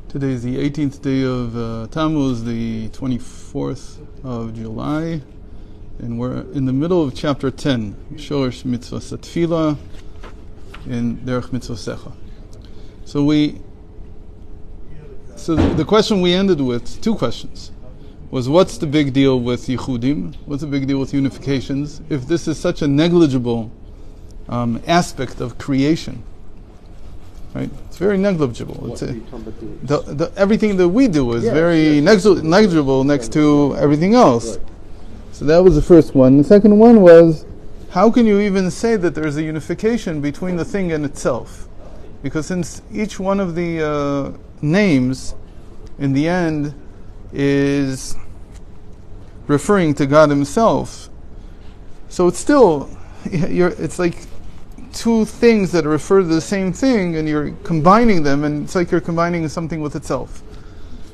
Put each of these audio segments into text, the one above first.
Today is the 18th day of Tammuz, the 24th of July, and we're in the middle of chapter 10, Shoresh Mitzvah Satfila in Derech Mitzvah Secha. So the question we ended with, two questions, was what's the big deal with Yichudim? What's the big deal with unifications? If this is such a negligible aspect of creation, right? It's very negligible. It's everything that we do is very negligible next to everything else. Right. So that was the first one. The second one was, how can you even say that there's a unification between the thing and itself? Because since each one of the names in the end is referring to God Himself, so it's still, it's like two things that refer to the same thing, and you're combining them, and it's like you're combining something with itself.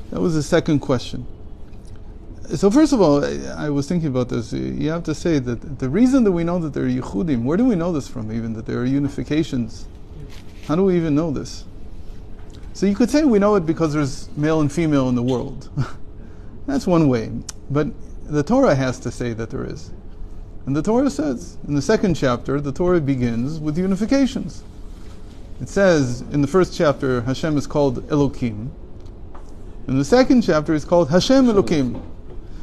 That was the second question. So first of all, I was thinking about this. You have to say that the reason that we know that there are Yichudim, where do we know this from even, that there are unifications? How do we even know this? So you could say we know it because there's male and female in the world. That's one way. But the Torah has to say that there is. And the Torah says, in the second chapter, the Torah begins with unifications. It says, in the first chapter, Hashem is called Elokim. In the second chapter, it's called Hashem Elokim.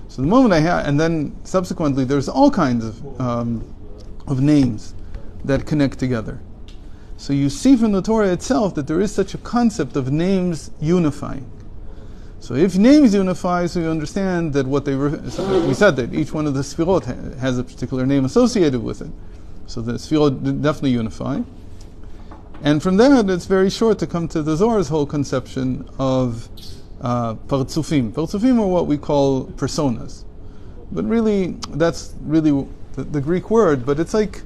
So the moment and then subsequently, there's all kinds of names that connect together. So you see from the Torah itself that there is such a concept of names unifying. So if names unify, so you understand that what we said that each one of the Sfirot has a particular name associated with it. So the Sfirot definitely unify. And from that, it's very short to come to the Zohar's whole conception of Partsufim. Partsufim are what we call personas. But really, that's really the Greek word, but it's like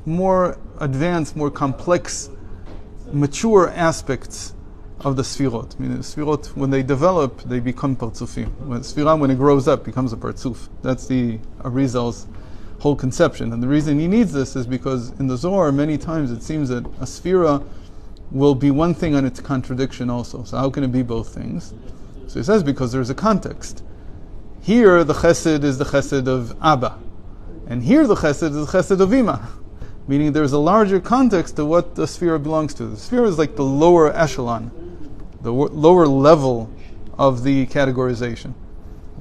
more advanced, more complex, mature aspects of the Sfirot. I mean, the Sfirot, when they develop, they become Partsufim. When it grows up, becomes a Partsuf. That's the Arizal's whole conception. And the reason he needs this is because in the Zohar, many times it seems that a Sfira will be one thing and its contradiction also. So how can it be both things? So he says because there's a context. Here, the Chesed is the Chesed of Abba. And here, the Chesed is the Chesed of Ima. Meaning there's a larger context to what the Sfira belongs to. The Sfira is like the lower echelon, the lower level of the categorization.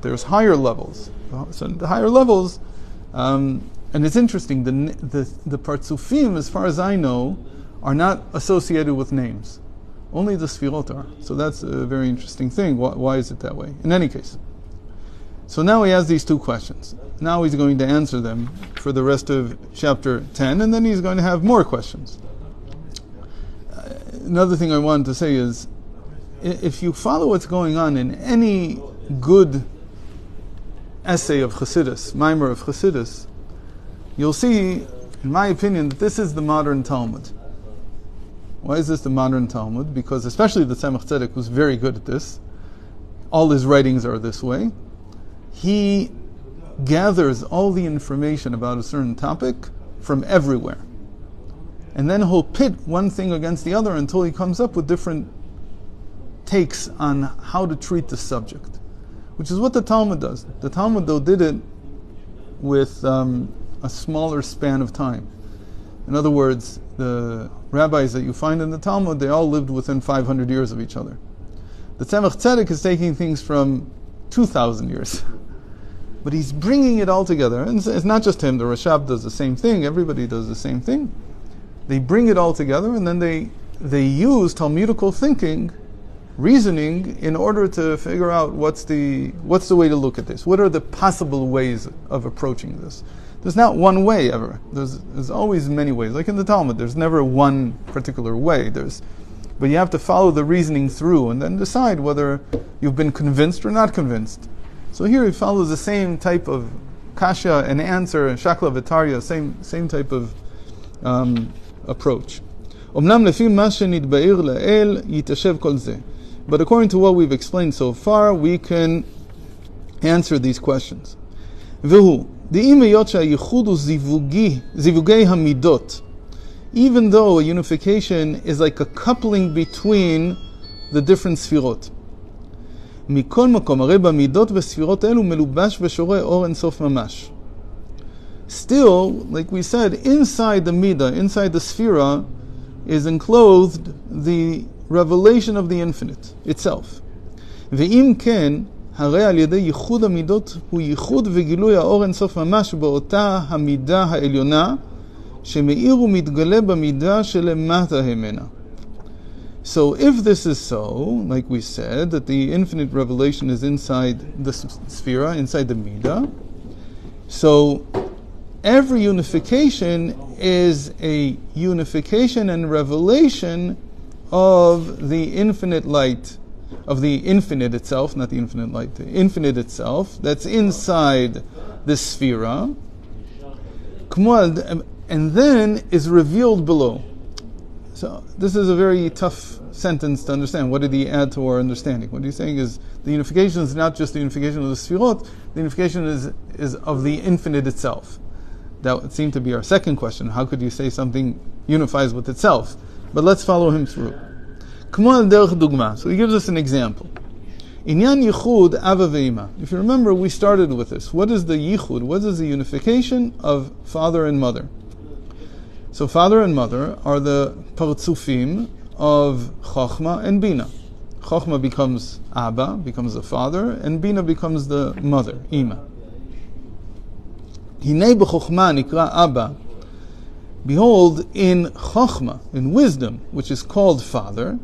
There's higher levels. So the higher levels, and it's interesting, the Partsufim, as far as I know, are not associated with names. Only the Sfirot are. So that's a very interesting thing. Why is it that way? In any case. So now he has these two questions. Now he's going to answer them for the rest of chapter 10, and then he's going to have more questions. Another thing I wanted to say is, if you follow what's going on in any good essay of Chassidus, Maimer of Chassidus, you'll see, in my opinion, that this is the modern Talmud. Why is this the modern Talmud? Because especially the Tzemach Tzedek, who's very good at this, all his writings are this way. He gathers all the information about a certain topic from everywhere. And then he'll pit one thing against the other until he comes up with different takes on how to treat the subject, which is what the Talmud does. The Talmud, though, did it with a smaller span of time. In other words, the rabbis that you find in the Talmud, they all lived within 500 years of each other. The Tzemach Tzedek is taking things from 2,000 years. But he's bringing it all together. And it's not just him. The Rashab does the same thing. Everybody does the same thing. They bring it all together, and then they use Talmudical thinking, reasoning, in order to figure out what's the way to look at this. What are the possible ways of approaching this? There's not one way ever. There's always many ways. Like in the Talmud, there's never one particular way. But you have to follow the reasoning through and then decide whether you've been convinced or not convinced. So here he follows the same type of kasha and answer, and shakla v'tarya, same type of approach. But according to what we've explained so far, we can answer these questions. Even though a unification is like a coupling between the different ספירות. מכל מקום, הרי במידות וספירות אלו מלובש ושורה אור אינסוף ממש. Still, like we said, inside the midah, inside the sphera, is enclosed the revelation of the infinite itself. ואם כן, הרי על ידי ייחוד המידות הוא ייחוד וגילוי האור אינסוף ממש באותה המידה העליונה, שמאיר ומתגלה במידה שלמטה המנה. So if this is so, like we said, that the infinite revelation is inside the sphera, inside the midah, so every unification is a unification and revelation of the infinite light, of the infinite itself, not the infinite light, the infinite itself, that's inside the sphera, and then is revealed below. So this is a very tough sentence to understand. What did he add to our understanding? What he's saying is the unification is not just the unification of the sphirot, the unification is of the infinite itself. That would seem to be our second question. How could you say something unifies with itself? But let's follow him through. So he gives us an example. Inyan yichud ava ve'ima. If you remember, we started with this. What is the yichud? What is the unification of father and mother? So father and mother are the partzufim of Chochma and Bina. Chochma becomes Abba, becomes the father, and Bina becomes the mother, Ima. Hinei b'chochma nikra Abba. Behold, in Chochma, in wisdom, which is called father,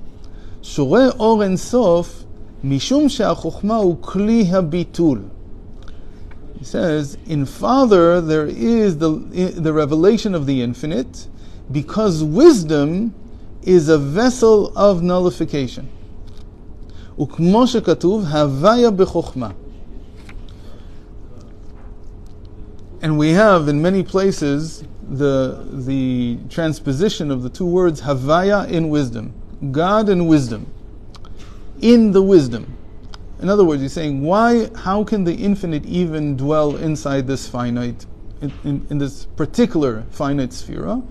shoreh or en sof, mishum she'achochma hu kli habitul. He says, in Father there is the revelation of the infinite, because wisdom is a vessel of nullification. Ukmo shekatuv havaya b'chochma. And we have in many places the transposition of the two words havaya in wisdom. God and wisdom. In the wisdom. In other words, he's saying, how can the infinite even dwell inside this finite, in this particular finite sphere?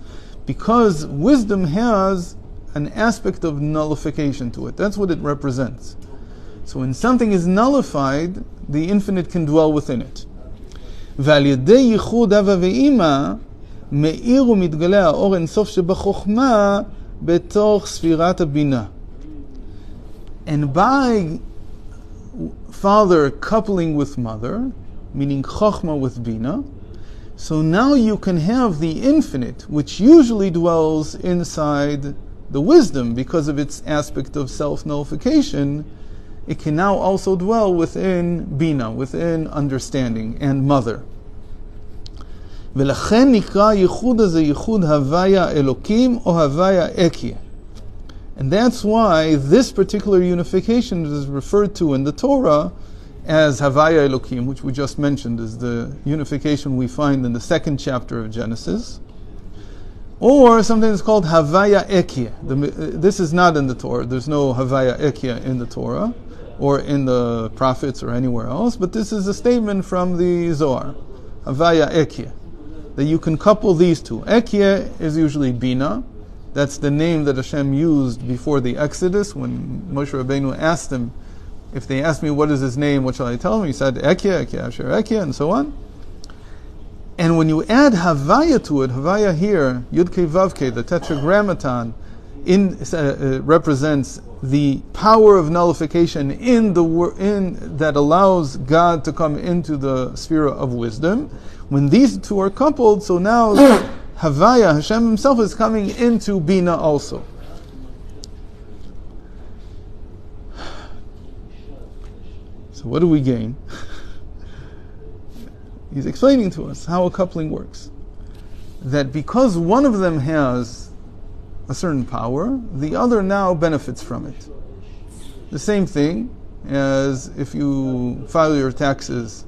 Because wisdom has an aspect of nullification to it. That's what it represents. So when something is nullified, the infinite can dwell within it. ועל ידי ייחוד אבא ואמא, מאיר ומתגלה האור אינסוף שבחוכמה בתוך ספירת הבינה. And by father coupling with mother, meaning Chochma with Bina, so now you can have the infinite, which usually dwells inside the wisdom because of its aspect of self-nullification. It can now also dwell within Bina, within understanding and mother. ולכן נקרא ייחוד הזה ייחוד הוויה אלוקים או הוויה אקיה. And that's why this particular unification is referred to in the Torah as Havaya Elokim, which we just mentioned is the unification we find in the second chapter of Genesis. Or something that's called Havaya Ekia. This is not in the Torah. There's no Havaya Ekia in the Torah or in the prophets or anywhere else, but this is a statement from the Zohar. Havaya Ekia. That you can couple these two. Ekia is usually Bina. That's the name that Hashem used before the Exodus when Moshe Rabbeinu asked him, if they ask me what is his name, what shall I tell him? He said Ekia, Ekia, Asher, Ekia, and so on. And when you add Havaya to it, Havaya here, Yud-Kei Vav-Kei, the Tetragrammaton, represents the power of nullification in that allows God to come into the sphere of wisdom. When these two are coupled, so now Havaya, Hashem himself is coming into Bina also. So what do we gain? He's explaining to us how a coupling works. That because one of them has a certain power, the other now benefits from it. The same thing as if you file your taxes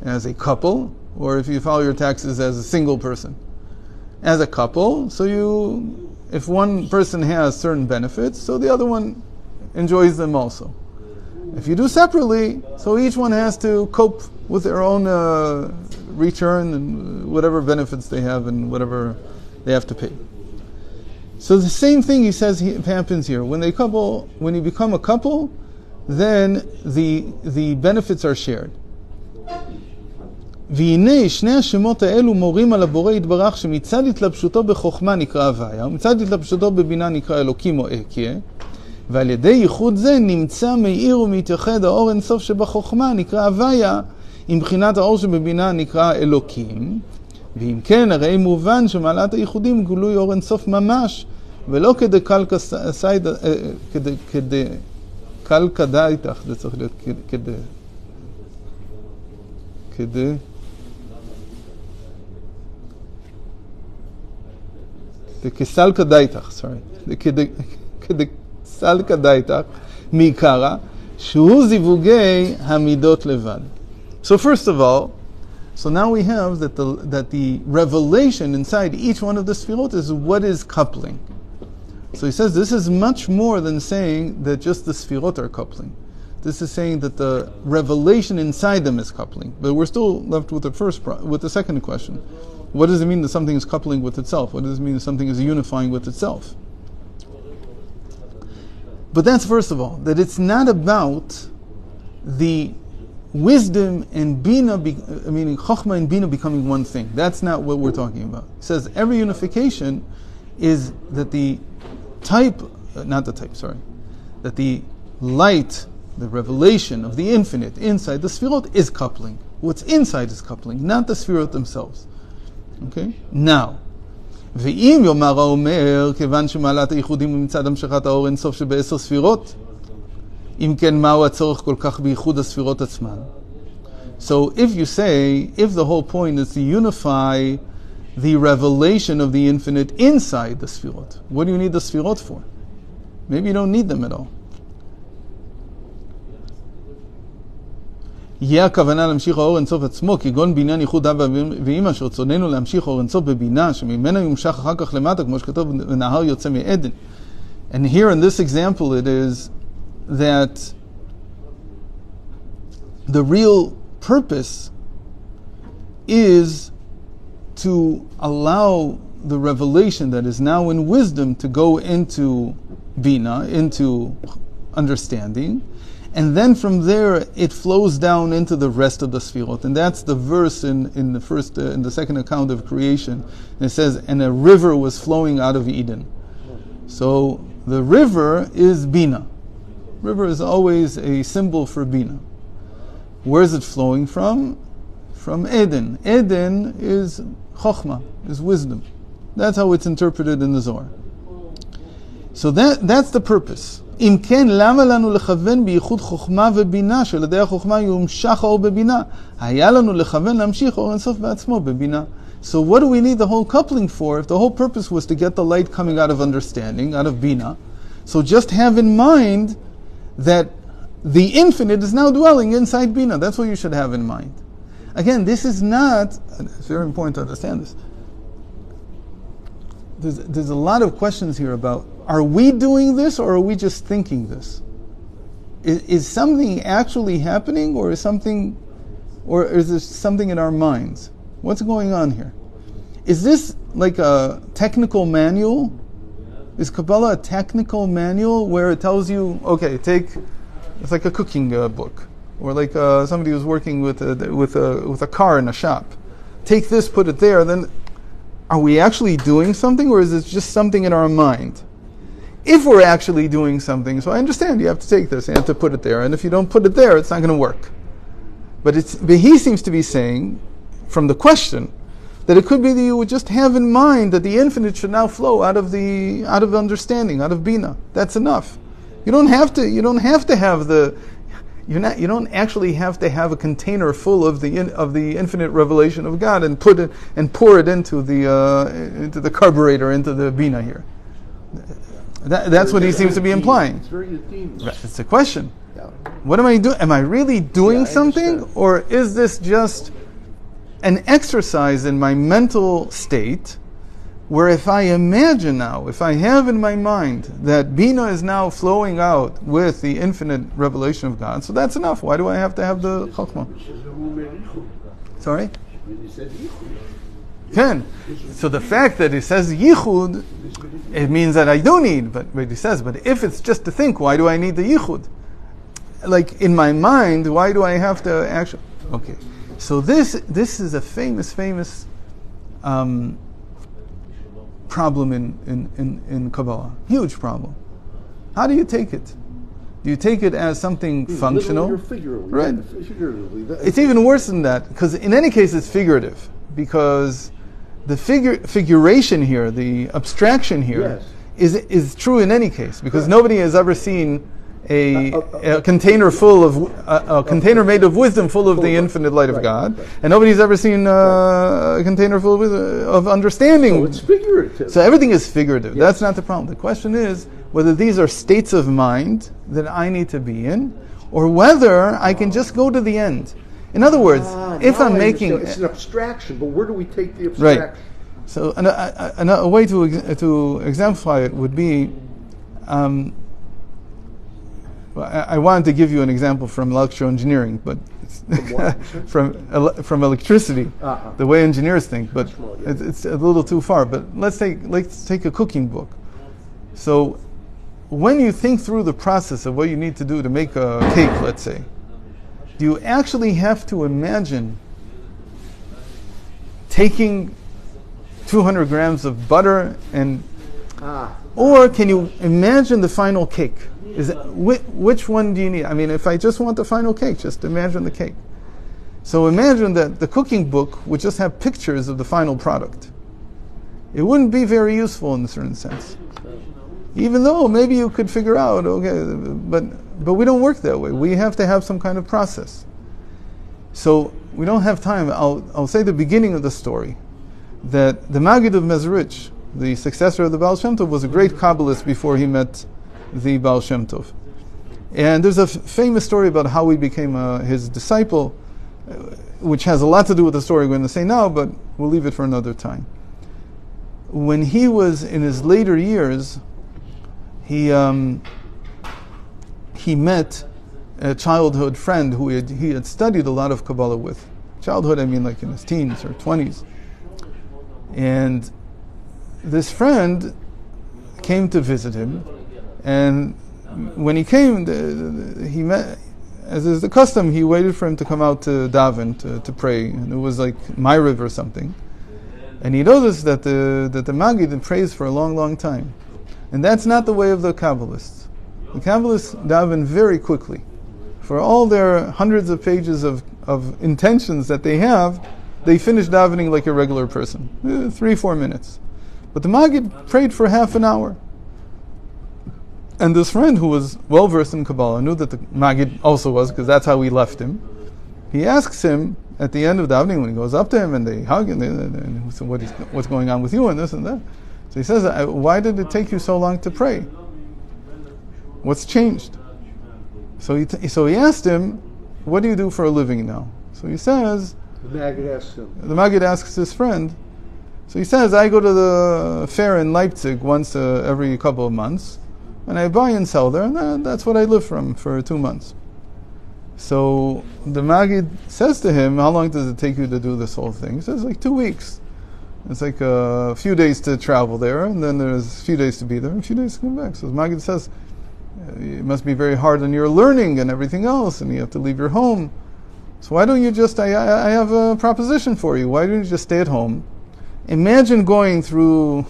as a couple, or if you file your taxes as a single person. As a couple, so if one person has certain benefits, so the other one enjoys them also. If you do separately, so each one has to cope with their own return and whatever benefits they have and whatever they have to pay. So the same thing he says happens here. When you become a couple, then the benefits are shared. והנה שני השמות האלו מורים על הבורא יתברך שמצד התלבשותו בחוכמה נקרא הוויה ומצד התלבשותו בבינה נקרא אלוקים או אקיה ועל ידי ייחוד זה נמצא מאיר ומתייחד האור אינסוף שבחוכמה נקרא הוויה עם בחינת האור שבבינה נקרא אלוקים ואם כן הרי מובן שמעלת הייחודים גילוי אור אינסוף ממש ולא כדי קלקה דייתך, זה צריך להיות כסלקה דייתך, כסלקה דייתך, מעיקרה, שהוא זיווגי המידות לבד. So first of all, so now we have that the revelation inside each one of the sfirot is what is coupling. So he says this is much more than saying that just the sfirot are coupling. This is saying that the revelation inside them is coupling. But we're still left with the second question. What does it mean that something is coupling with itself? What does it mean that something is unifying with itself? But that's first of all, that it's not about the wisdom and bina, meaning chokhmah and bina becoming one thing. That's not what we're talking about. He says every unification is that that the light, the revelation of the infinite inside the sfirot is coupling. What's inside is coupling, not the sfirot themselves. Okay? Now, ואם יאמר האומר, כיוון שמעלת הייחודים ומצד המשכת האור אינסוף שבעשר ספירות, אם כן מהו הצורך כל כך בייחוד הספירות עצמן? So if you say, if the whole point is to unify the revelation of the infinite inside the sfirot, what do you need the sfirot for? Maybe you don't need them at all. יהיה הכוונה להמשיך האור אינסוף עצמו, כגון בעניין ייחוד אבא ואמא, שרצוננו להמשיך האור אינסוף בבינה, שממנה יומשך אחר כך למטה, כמו שכתוב, ונהר יוצא מעדן. And here in this example it is that the real purpose is to allow the revelation that is now in wisdom to go into bina, into understanding, and then from there it flows down into the rest of the sfirot. And that's the verse in the second account of creation. And it says, and a river was flowing out of Eden. So the river is bina. River is always a symbol for bina. Where is it flowing from? From Eden. Eden is chokhmah, is wisdom. That's how it's interpreted in the Zohar. So that's the purpose. אם כן, למה לנו לכוון בייחוד חוכמה ובינה, שלדי החוכמה יומשך האור בבינה? היה לנו לכוון להמשיך אור אינסוף בעצמו בבינה. So what do we need the whole coupling for if the whole purpose was to get the light coming out of understanding, out of bina? So just have in mind that the infinite is now dwelling inside bina. That's what you should have in mind. Again, this is not, it's very important to understand this. There's a lot of questions here about, are we doing this or are we just thinking this? Is something actually happening or is there something in our minds? What's going on here? Is this like a technical manual? Is Kabbalah a technical manual where it tells you, okay, it's like a cooking book, or like somebody who's working with a car in a shop. Take this, put it there, then are we actually doing something or is it just something in our mind? If we're actually doing something, so I understand you have to take this, you have to put it there, and if you don't put it there, it's not going to work. But he seems to be saying, from the question, that it could be that you would just have in mind that the infinite should now flow out of understanding, out of bina. That's enough. You don't actually have to have a container full of the infinite revelation of God and pour it into the carburetor, into the bina here. That's what he seems to be implying. It's very ingenious. It's a question. Yeah. What am I doing? Am I really doing something? Understand. Or is this just an exercise in my mental state where if I imagine now, if I have in my mind that Bina is now flowing out with the infinite revelation of God, so that's enough. Why do I have to have the Chokhmah? Sorry? Ken. So the fact that it says yichud, it means that I do need. But he says, but if it's just to think, why do I need the yichud? Like in my mind, why do I have to actually? Okay. So this is a famous problem in Kabbalah. Huge problem. How do you take it? Do you take it as something functional? Literally or figuratively. Right. Figuratively. It's even worse than that, because in any case it's figurative. Because the figuration here, the abstraction here, is true in any case. Because nobody has ever seen a container full of a container made of wisdom, full of the infinite light of God, and nobody's ever seen a container full of understanding. So it's figurative. So everything is figurative. That's not the problem. The question is whether these are states of mind that I need to be in, or whether I can just go to the end. In other words, if I'm making it's an abstraction, but where do we take the abstraction? Right. So a way to exemplify it would be. I wanted to give you an example from electrical engineering, but from electricity, the way engineers think. But it's a little too far. But let's take a cooking book. So when you think through the process of what you need to do to make a cake, let's say, do you actually have to imagine taking 200 grams of butter or can you imagine the final cake? Which one do you need? I mean, if I just want the final cake, just imagine the cake. So imagine that the cooking book would just have pictures of the final product. It wouldn't be very useful in a certain sense. Even though maybe you could figure out, okay, but we don't work that way. We have to have some kind of process. So we don't have time. I'll say the beginning of the story, that the Maggid of Mezrich, the successor of the Baal Shem Tov, was a great Kabbalist before he met the Baal Shem Tov. And there's a famous story about how he became his disciple, which has a lot to do with the story we're going to say now, but we'll leave it for another time. When he was in his later years, he met a childhood friend who he had studied a lot of Kabbalah with. Childhood, I mean like in his teens or 20s. And this friend came to visit him, and when he came, he met, as is the custom, he waited for him to come out to daven, to pray, and it was like Ma'ariv or something. And he noticed that the Maggid prays for a long, long time. And that's not the way of the Kabbalists. The Kabbalists daven very quickly. For all their hundreds of pages of intentions that they have, they finish davening like a regular person, 3-4 minutes. But the Maggid prayed for half an hour. And this friend who was well versed in Kabbalah knew that the Maggid also was, because that's how he left him. He asks him at the end of davening, when he goes up to him and they hug and he said, what's going on with you and this and that. So he says, why did it take you so long to pray? What's changed? So he asked him, what do you do for a living now? So he says, the Maggid asks his friend, so he says, I go to the fair in Leipzig once every couple of months, and I buy and sell there, and that's what I live from for 2 months. So the Maggid says to him, how long does it take you to do this whole thing? He says, like 2 weeks. It's like a few days to travel there, and then there's a few days to be there, and a few days to come back. So the Maggid says, it must be very hard on your learning and everything else, and you have to leave your home. So why don't you just, I have a proposition for you. Why don't you just stay at home? Imagine going through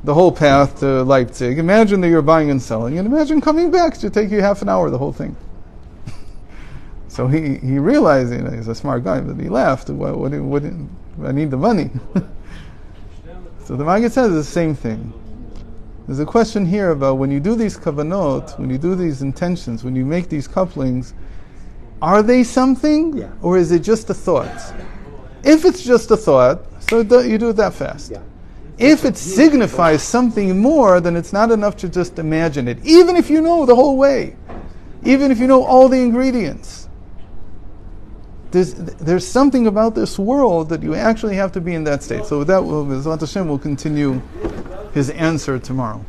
the whole path to Leipzig. Imagine that you're buying and selling, and imagine coming back. It should take you half an hour, the whole thing. So he realized, he's a smart guy, but he laughed. What I need the money. So the Maggid says the same thing. There's a question here about when you do these kavanot, when you do these intentions, when you make these couplings, are they something, or is it just a thought? If it's just a thought, so you do it that fast. Yeah. If it signifies something more, then it's not enough to just imagine it, even if you know the whole way, even if you know all the ingredients. There's something about this world that you actually have to be in that state. So with that, Bezrat Hashem will continue his answer tomorrow.